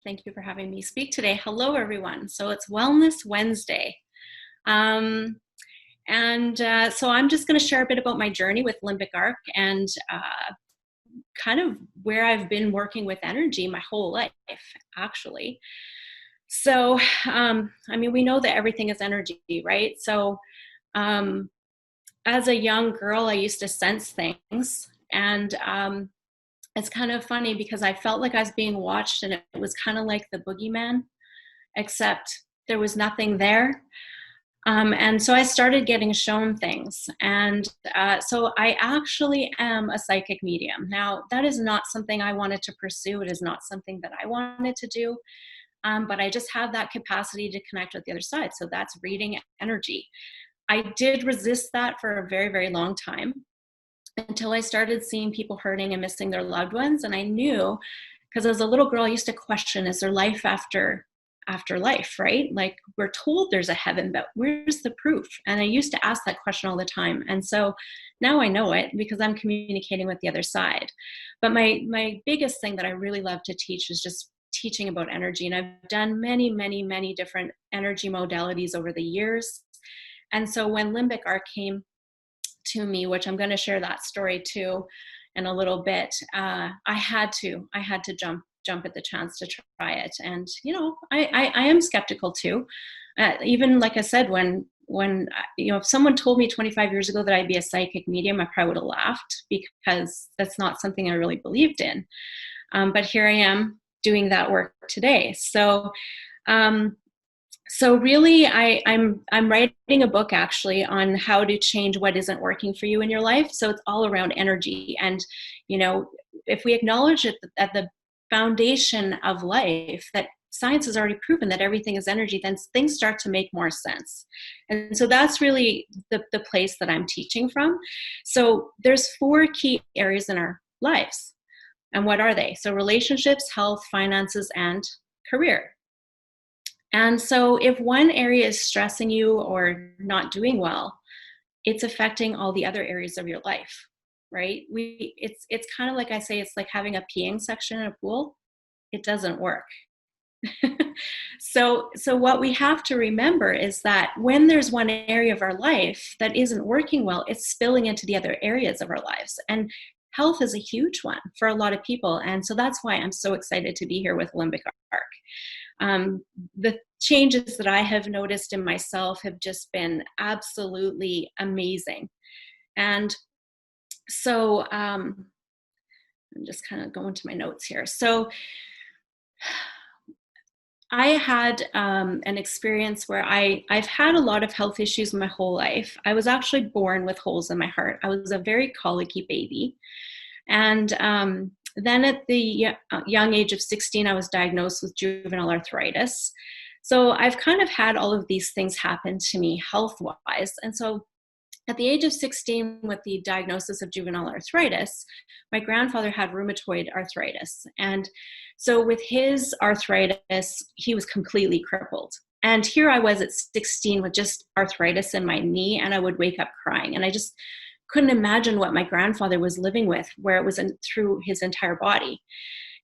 Thank you for having me speak today. Hello, everyone. So it's Wellness Wednesday. Um, so I'm just going to share a bit about my journey with Limbic Arc and kind of where I've been working with energy my whole life, actually. So, we know that everything is energy, right? So, um, as a young girl, I used to sense things. And it's kind of funny because I felt like I was being watched, and it was kind of like the boogeyman, except there was nothing there. And so I started getting shown things. And so I actually am a psychic medium. Now, that is not something I wanted to pursue. It is not something that I wanted to do. But I just have that capacity to connect with the other side. So that's reading energy. I did resist that for a very, very long time until I started seeing people hurting and missing their loved ones. And I knew, because as a little girl, I used to question, is there life after life, right? Like, we're told there's a heaven, but where's the proof? And I used to ask that question all the time. And so now I know it because I'm communicating with the other side. But my biggest thing that I really love to teach is just teaching about energy. And I've done many, many, many different energy modalities over the years. And so when Limbic Arc came to me, which I'm going to share that story too in a little bit, I had to jump at the chance to try it. And I am skeptical too. Even like I said, when if someone told me 25 years ago that I'd be a psychic medium, I probably would have laughed because that's not something I really believed in. But here I am doing that work today. So really, I'm writing a book actually on how to change what isn't working for you in your life. So it's all around energy. And, if we acknowledge it at the foundation of life, that science has already proven that everything is energy, then things start to make more sense. And so that's really the place that I'm teaching from. So there's 4 key areas in our lives. And what are they? So relationships, health, finances, and career. And so if one area is stressing you or not doing well, it's affecting all the other areas of your life, right? It's kind of like I say, it's like having a peeing section in a pool. It doesn't work. So what we have to remember is that when there's one area of our life that isn't working well, it's spilling into the other areas of our lives. And health is a huge one for a lot of people. And so that's why I'm so excited to be here with Limbic Arc. The changes that I have noticed in myself have just been absolutely amazing. And so I'm just kind of going to my notes here. So I had an experience where I've had a lot of health issues my whole life. I was actually born with holes in my heart. I was a very colicky baby. And then at the young age of 16, I was diagnosed with juvenile arthritis. So I've kind of had all of these things happen to me health-wise. And so at the age of 16, with the diagnosis of juvenile arthritis, my grandfather had rheumatoid arthritis. And so with his arthritis, he was completely crippled. And here I was at 16 with just arthritis in my knee, and I would wake up crying. And I just couldn't imagine what my grandfather was living with, where it was through his entire body.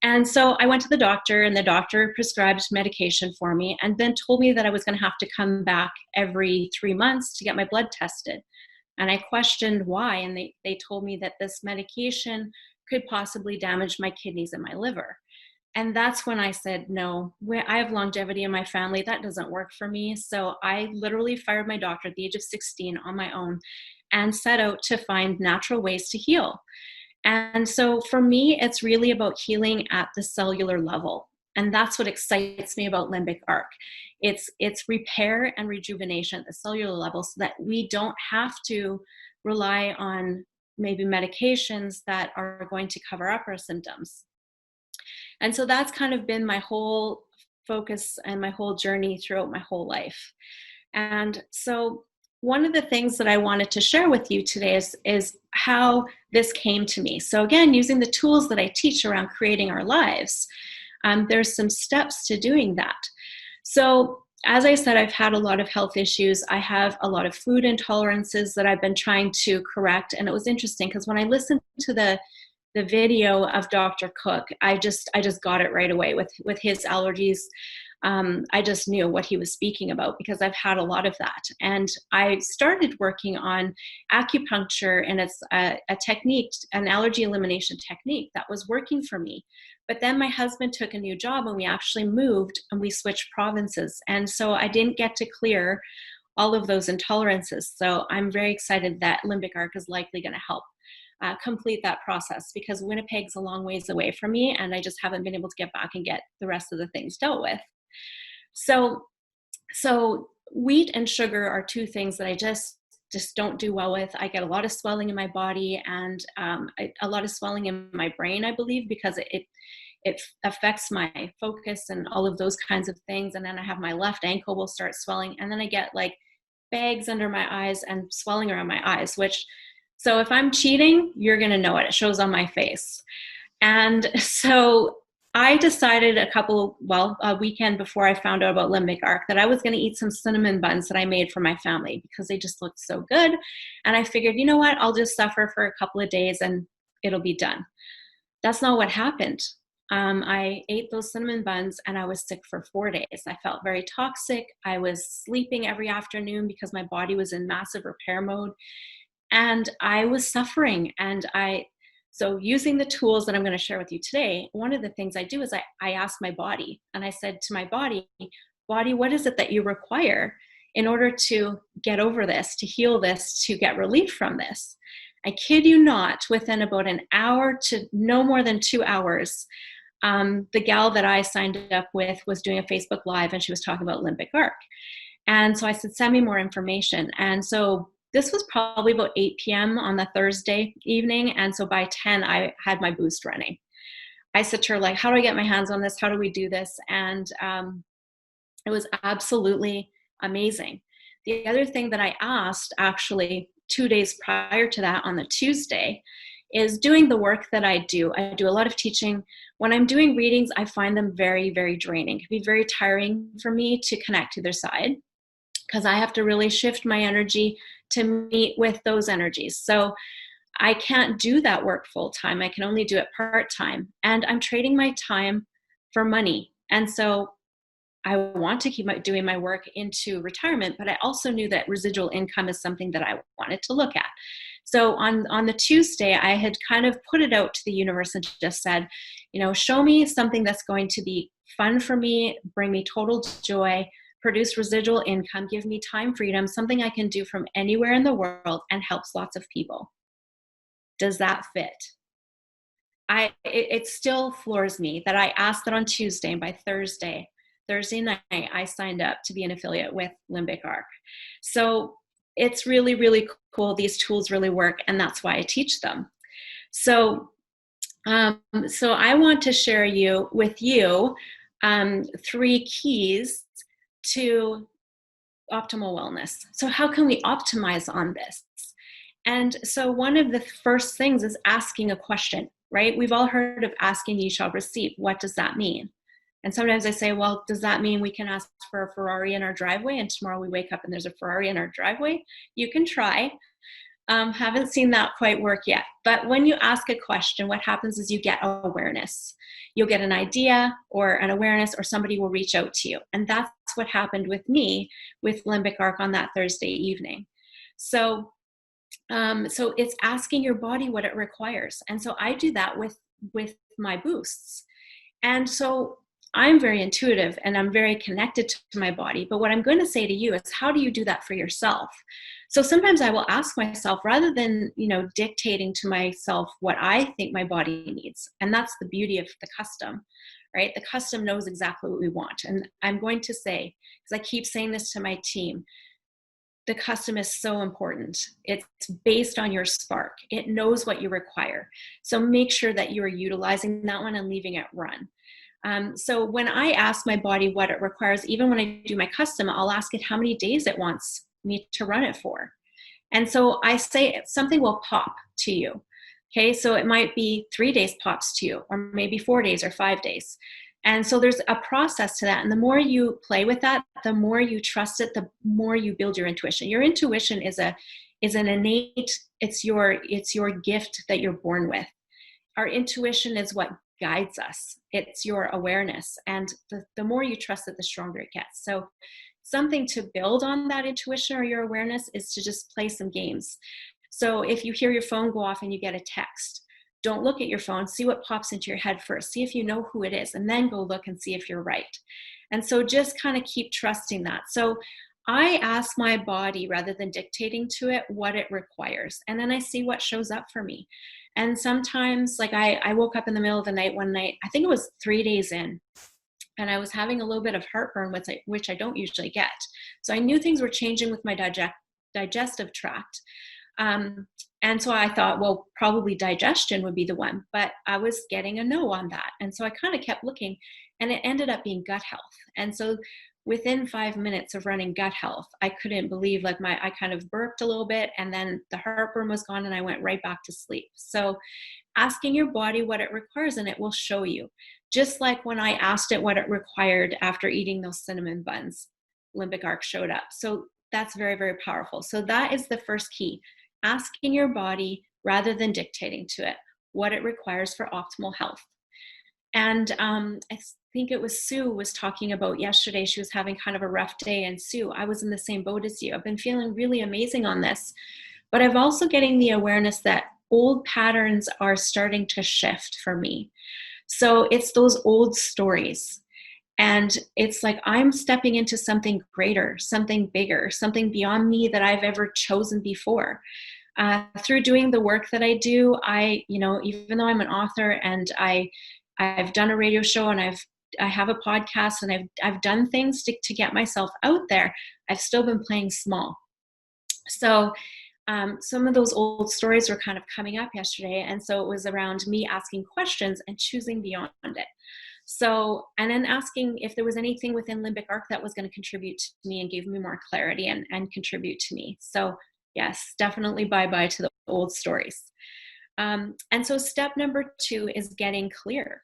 And so I went to the doctor, and the doctor prescribed medication for me and then told me that I was going to have to come back every 3 months to get my blood tested. And I questioned why, and they told me that this medication could possibly damage my kidneys and my liver. And that's when I said, no, I have longevity in my family. That doesn't work for me. So I literally fired my doctor at the age of 16 on my own and set out to find natural ways to heal. And so for me, it's really about healing at the cellular level. And that's what excites me about Limbic Arc. It's repair and rejuvenation at the cellular level so that we don't have to rely on maybe medications that are going to cover up our symptoms. And so that's kind of been my whole focus and my whole journey throughout my whole life. And so one of the things that I wanted to share with you today is how this came to me. So again, using the tools that I teach around creating our lives, there's some steps to doing that. So as I said, I've had a lot of health issues. I have a lot of food intolerances that I've been trying to correct. And it was interesting because when I listened to the the video of Dr. Cook, I just got it right away with his allergies. I just knew what he was speaking about because I've had a lot of that. And I started working on acupuncture, and it's a technique, an allergy elimination technique that was working for me. But then my husband took a new job and we actually moved and we switched provinces. And so I didn't get to clear all of those intolerances. So I'm very excited that Limbic Arc is likely going to help complete that process, because Winnipeg's a long ways away from me and I just haven't been able to get back and get the rest of the things dealt with. So wheat and sugar are two things that I just don't do well with. I get a lot of swelling in my body and a lot of swelling in my brain, I believe, because it affects my focus and all of those kinds of things. And then I have my left ankle will start swelling, and then I get like bags under my eyes and swelling around my eyes, so if I'm cheating, you're going to know it. It shows on my face. And so I decided a weekend before I found out about Limbic Arc, that I was going to eat some cinnamon buns that I made for my family because they just looked so good. And I figured, you know what, I'll just suffer for a couple of days and it'll be done. That's not what happened. I ate those cinnamon buns and I was sick for 4 days. I felt very toxic. I was sleeping every afternoon because my body was in massive repair mode. And I was suffering. And so using the tools that I'm going to share with you today, one of the things I do is I ask my body, and I said to my body, what is it that you require in order to get over this, to heal this, to get relief from this? I kid you not, within about an hour to no more than 2 hours, the gal that I signed up with was doing a Facebook Live and she was talking about Limbic Arc. And so I said, send me more information. And so this was probably about 8 p.m. on the Thursday evening. And so by 10, I had my boost running. I said to her, like, how do I get my hands on this? How do we do this? And it was absolutely amazing. The other thing that I asked actually 2 days prior to that on the Tuesday is doing the work that I do. I do a lot of teaching. When I'm doing readings, I find them very, very draining. It can be very tiring for me to connect to their side because I have to really shift my energy to meet with those energies. So I can't do that work full time. I can only do it part time. And I'm trading my time for money. And so I want to keep doing my work into retirement, but I also knew that residual income is something that I wanted to look at. So on the Tuesday, I had kind of put it out to the universe and just said, show me something that's going to be fun for me, bring me total joy, produce residual income, give me time freedom, something I can do from anywhere in the world and helps lots of people. Does that fit? It still floors me that I asked that on Tuesday, and by Thursday night, I signed up to be an affiliate with Limbic Arc. So it's really, really cool. These tools really work, and that's why I teach them. So I want to share with you 3 keys to optimal wellness. So how can we optimize on this? And so one of the first things is asking a question, right? We've all heard of asking ye shall receive. What does that mean? And sometimes I say, well, does that mean we can ask for a Ferrari in our driveway and tomorrow we wake up and there's a Ferrari in our driveway? You can try. Haven't seen that quite work yet. But when you ask a question, what happens is you get awareness. You'll get an idea or an awareness, or somebody will reach out to you. And that's what happened with me with Limbic Arc on that Thursday evening. So it's asking your body what it requires. And so I do that with my boosts. And so I'm very intuitive and I'm very connected to my body. But what I'm going to say to you is, how do you do that for yourself? So sometimes I will ask myself, rather than, dictating to myself what I think my body needs. And that's the beauty of the custom, right? The custom knows exactly what we want. And I'm going to say, because I keep saying this to my team, the custom is so important. It's based on your spark. It knows what you require. So make sure that you are utilizing that one and leaving it run. So when I ask my body what it requires, even when I do my custom, I'll ask it how many days it wants me to run it for. And so I say something will pop to you. Okay, so it might be 3 days pops to you, or maybe 4 days or 5 days. And so there's a process to that. And the more you play with that, the more you trust it, the more you build your intuition. Your intuition is an innate, it's your gift that you're born with. our intuition is what guides us. It's your awareness. And the more you trust it, the stronger it gets. So something to build on that intuition or your awareness is to just play some games. So if you hear your phone go off and you get a text, don't look at your phone, see what pops into your head first, see if you know who it is, and then go look and see if you're right. And so just kind of keep trusting that. So I ask my body, rather than dictating to it, what it requires. And then I see what shows up for me. And sometimes, like I woke up in the middle of the night one night, I think it was 3 days in, and I was having a little bit of heartburn, which I don't usually get. So I knew things were changing with my digestive tract. And so I thought, well, probably digestion would be the one, but I was getting a no on that. And so I kind of kept looking, and it ended up being gut health. And so within 5 minutes of running gut health, I couldn't believe, like, I kind of burped a little bit, and then the heartburn was gone and I went right back to sleep. So asking your body what it requires, and it will show you. Just like when I asked it what it required after eating those cinnamon buns, Limbic Arc showed up. So that's very, very powerful. So that is the first key. Asking your body, rather than dictating to it, what it requires for optimal health. And I think it was Sue was talking about yesterday. She was having kind of a rough day. And Sue, I was in the same boat as you. I've been feeling really amazing on this. But I'm also getting the awareness that old patterns are starting to shift for me. So it's those old stories. And it's like I'm stepping into something greater, something bigger, something beyond me that I've ever chosen before. Through doing the work that I do, even though I'm an author and I've done a radio show and I have a podcast and I've done things to get myself out there, I've still been playing small. So some of those old stories were kind of coming up yesterday. And so it was around me asking questions and choosing beyond it. So, and then asking if there was anything within Limbic Arc that was going to contribute to me and give me more clarity and contribute to me. So yes, definitely bye-bye to the old stories. And so step number 2 is getting clear.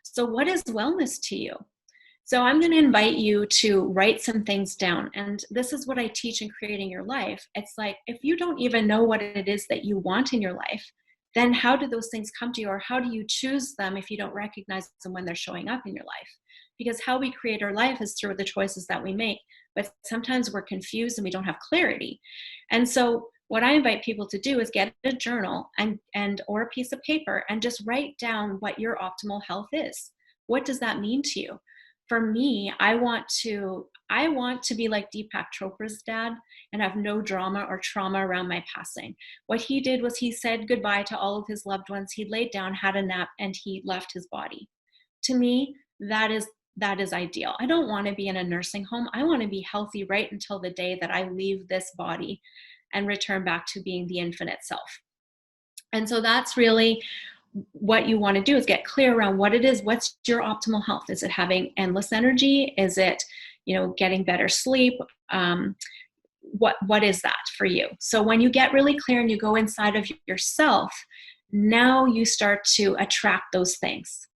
So what is wellness to you? So I'm going to invite you to write some things down. And this is what I teach in Creating Your Life. It's like, if you don't even know what it is that you want in your life, then how do those things come to you, or how do you choose them if you don't recognize them when they're showing up in your life? Because how we create our life is through the choices that we make, but sometimes we're confused and we don't have clarity. And so what I invite people to do is get a journal and or a piece of paper and just write down what your optimal health is. What does that mean to you? For me, I want to be like Deepak Chopra's dad and have no drama or trauma around my passing. What he did was he said goodbye to all of his loved ones. He laid down, had a nap, and he left his body. To me, that is ideal. I don't want to be in a nursing home. I want to be healthy right until the day that I leave this body and return back to being the infinite self. And so that's really what you want to do, is get clear around what it is. What's your optimal health? Is it having endless energy? Is it, getting better sleep? What is that for you? So when you get really clear and you go inside of yourself, now you start to attract those things.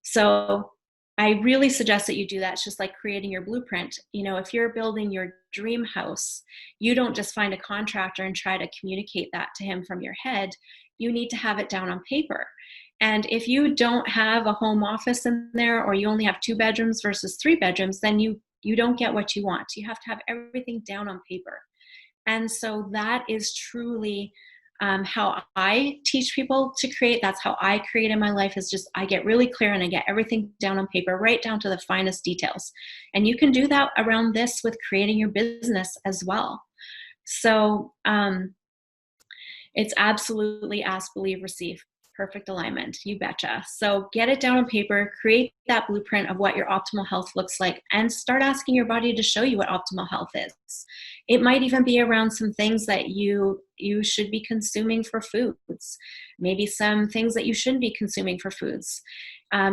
So I really suggest that you do that. It's just like creating your blueprint. If you're building your dream house, you don't just find a contractor and try to communicate that to him from your head. You need to have it down on paper. And if you don't have a home office in there, or you only have 2 bedrooms versus 3 bedrooms, then you don't get what you want. You have to have everything down on paper. And so that is truly how I teach people to create. That's how I create in my life, is just I get really clear and I get everything down on paper, right down to the finest details. And you can do that around this with creating your business as well. So it's absolutely ask, believe, receive. Perfect alignment. You betcha. So get it down on paper, create that blueprint of what your optimal health looks like, and start asking your body to show you what optimal health is. It might even be around some things that you should be consuming for foods, maybe some things that you shouldn't be consuming for foods.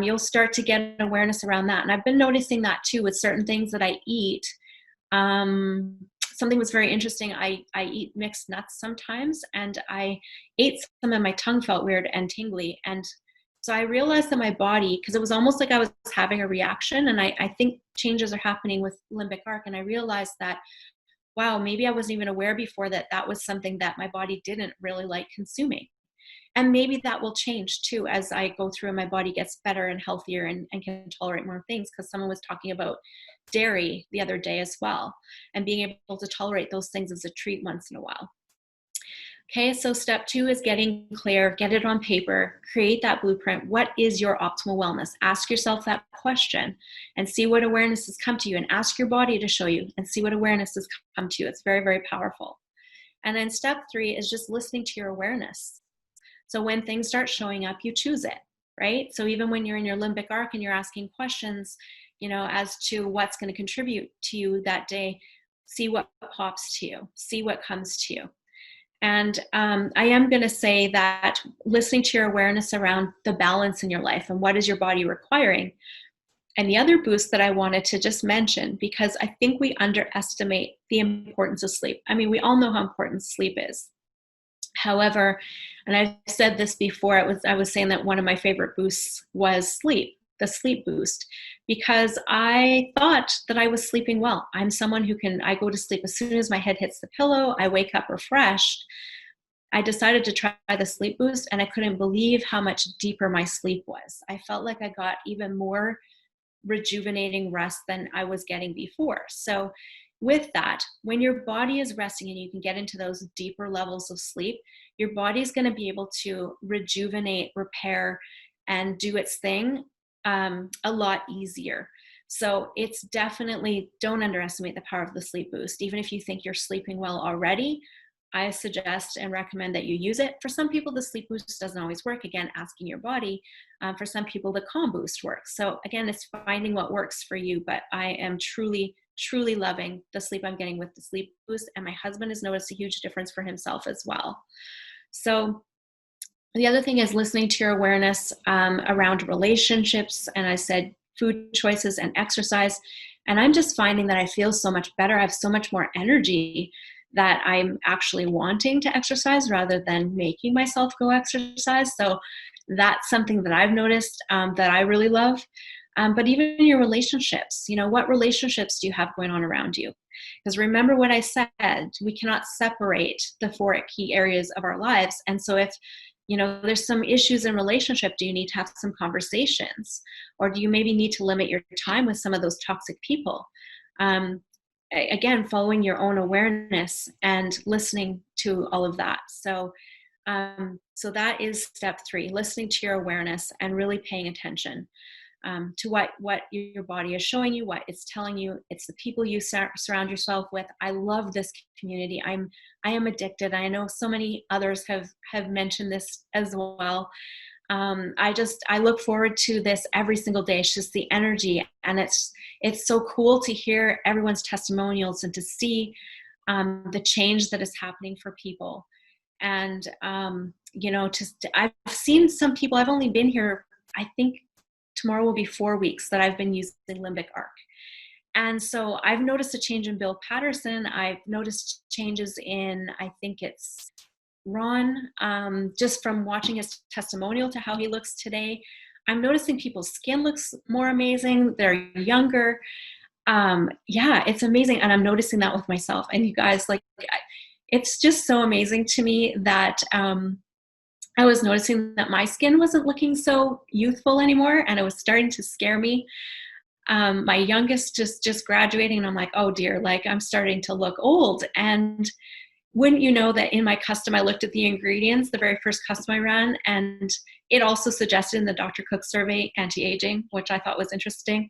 You'll start to get awareness around that. And I've been noticing that too with certain things that I eat. Something was very interesting. I eat mixed nuts sometimes, and I ate some and my tongue felt weird and tingly. And so I realized that my body, because it was almost like I was having a reaction, and I think changes are happening with Limbic Arc. And I realized that, wow, maybe I wasn't even aware before that was something that my body didn't really like consuming. And maybe that will change too as I go through and my body gets better and healthier and can tolerate more things. Because someone was talking about dairy the other day as well, and being able to tolerate those things as a treat once in a while. Okay, so step 2 is getting clear, get it on paper, create that blueprint. What is your optimal wellness? Ask yourself that question and see what awarenesses come to you, and ask your body to show you and see what awarenesses come to you. It's very, very powerful. And then step 3 is just listening to your awareness. So when things start showing up, you choose it, right? So even when you're in your limbic arc and you're asking questions, as to what's going to contribute to you that day, see what pops to you, see what comes to you. And I am going to say that listening to your awareness around the balance in your life and what is your body requiring. And the other boost that I wanted to just mention, because I think we underestimate the importance of sleep. I mean, we all know how important sleep is. However, and I've said this before, I was saying that one of my favorite boosts was sleep, the sleep boost, because I thought that I was sleeping well. I'm someone I go to sleep as soon as my head hits the pillow. I wake up refreshed. I decided to try the sleep boost, and I couldn't believe how much deeper my sleep was. I felt like I got even more rejuvenating rest than I was getting before. So with that, when your body is resting and you can get into those deeper levels of sleep, your body is going to be able to rejuvenate, repair, and do its thing a lot easier. So it's definitely, don't underestimate the power of the sleep boost. Even if you think you're sleeping well already, I suggest and recommend that you use it. For some people, the sleep boost doesn't always work. Again, asking your body. For some people, the calm boost works. So again, it's finding what works for you. But I am truly, truly loving the sleep I'm getting with the sleep boost. And my husband has noticed a huge difference for himself as well. So the other thing is listening to your awareness around relationships. And I said food choices and exercise. And I'm just finding that I feel so much better. I have so much more energy that I'm actually wanting to exercise rather than making myself go exercise. So that's something that I've noticed that I really love. But even in your relationships, what relationships do you have going on around you? Because remember what I said, we cannot separate the 4 key areas of our lives. And so if there's some issues in relationship, do you need to have some conversations? Or do you maybe need to limit your time with some of those toxic people? Again, following your own awareness and listening to all of that. So that is step 3, listening to your awareness and really paying attention to what your body is showing you, what it's telling you. It's the people you surround yourself with. I love this community. I am addicted. I know so many others have mentioned this as well. I look forward to this every single day. It's just the energy, and it's so cool to hear everyone's testimonials and to see the change that is happening for people. And I've seen some people. I've only been here, I think tomorrow will be 4 weeks that I've been using Limbic Arc. And so I've noticed a change in Bill Patterson. I've noticed changes in, I think it's Ron, just from watching his testimonial to how he looks today. I'm noticing people's skin looks more amazing. They're younger. It's amazing. And I'm noticing that with myself. And you guys, it's just so amazing to me that I was noticing that my skin wasn't looking so youthful anymore, and it was starting to scare me. My youngest just graduating, and I'm like, oh dear, I'm starting to look old. And wouldn't you know that in my custom, I looked at the ingredients, the very first custom I ran, and it also suggested in the Dr. Cook survey anti-aging, which I thought was interesting.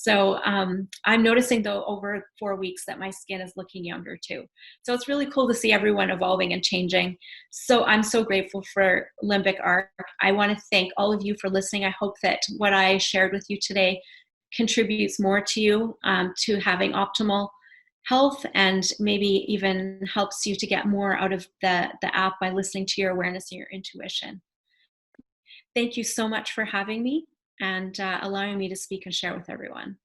So I'm noticing, though, over 4 weeks that my skin is looking younger too. So it's really cool to see everyone evolving and changing. So I'm so grateful for Limbic Arc. I want to thank all of you for listening. I hope that what I shared with you today contributes more to you, to having optimal health, and maybe even helps you to get more out of the app by listening to your awareness and your intuition. Thank you so much for having me and allowing me to speak and share with everyone.